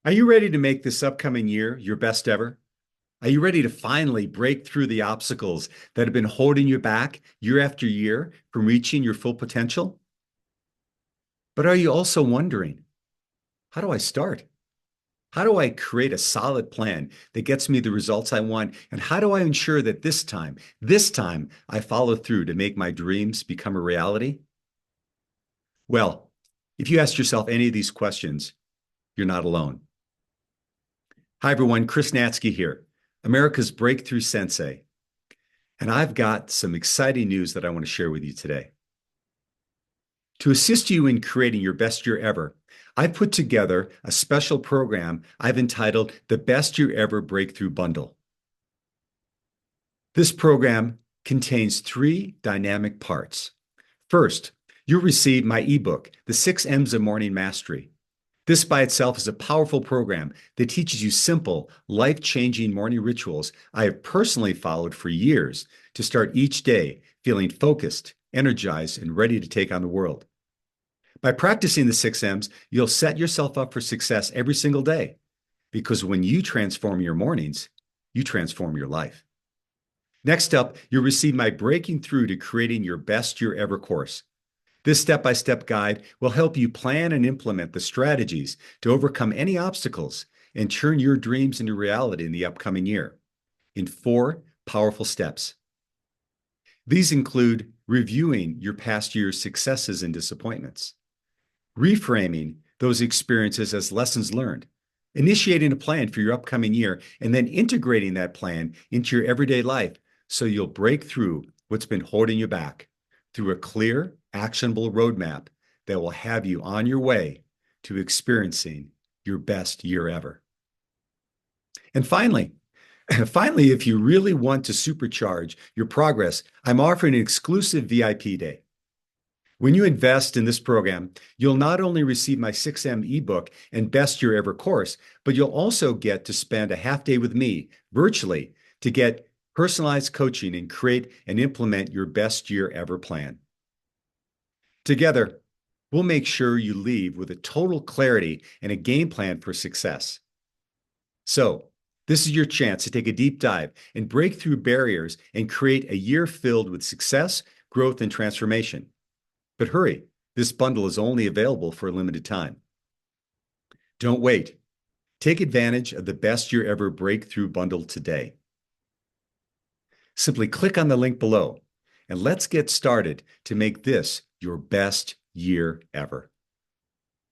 Are you ready to make this upcoming year your best ever? Are you ready to finally break through the obstacles that have been holding you back year after year from reaching your full potential? But are you also wondering, how do I start? How do I create a solid plan that gets me the results I want? And how do I ensure that this time, I follow through to make my dreams become a reality? Well, if you ask yourself any of these questions, you're not alone. Hi, everyone. Chris Natsky here, America's Breakthrough Sensei. And I've got some exciting news that I want to share with you today. To assist you in creating your best year ever, I've put together a special program I've entitled the Best Year Ever Breakthrough Bundle. This program contains three dynamic parts. First, you'll receive my ebook, The 6 M's of Morning Mastery. This by itself is a powerful program that teaches you simple, life-changing morning rituals I have personally followed for years to start each day feeling focused, energized, and ready to take on the world. By practicing the 6 M's, you'll set yourself up for success every single day because when you transform your mornings, you transform your life. Next up, you'll receive my Breaking Through to Creating Your Best Year Ever course. This step-by-step guide will help you plan and implement the strategies to overcome any obstacles and turn your dreams into reality in the upcoming year in 4 powerful steps. These include reviewing your past year's successes and disappointments, reframing those experiences as lessons learned, initiating a plan for your upcoming year, and then integrating that plan into your everyday life so you'll break through what's been holding you back through a clear, actionable roadmap that will have you on your way to experiencing your best year ever. And finally, if you really want to supercharge your progress, I'm offering an exclusive VIP day. When you invest in this program, you'll not only receive my 6M ebook and Best Year Ever course, but you'll also get to spend a half day with me virtually to get personalized coaching and create and implement your best year ever plan. Together, we'll make sure you leave with a total clarity and a game plan for success. So, this is your chance to take a deep dive and break through barriers and create a year filled with success, growth, and transformation. But hurry, this bundle is only available for a limited time. Don't wait. Take advantage of the Best Year Ever Breakthrough Bundle today. Simply click on the link below and let's get started to make this your best year ever.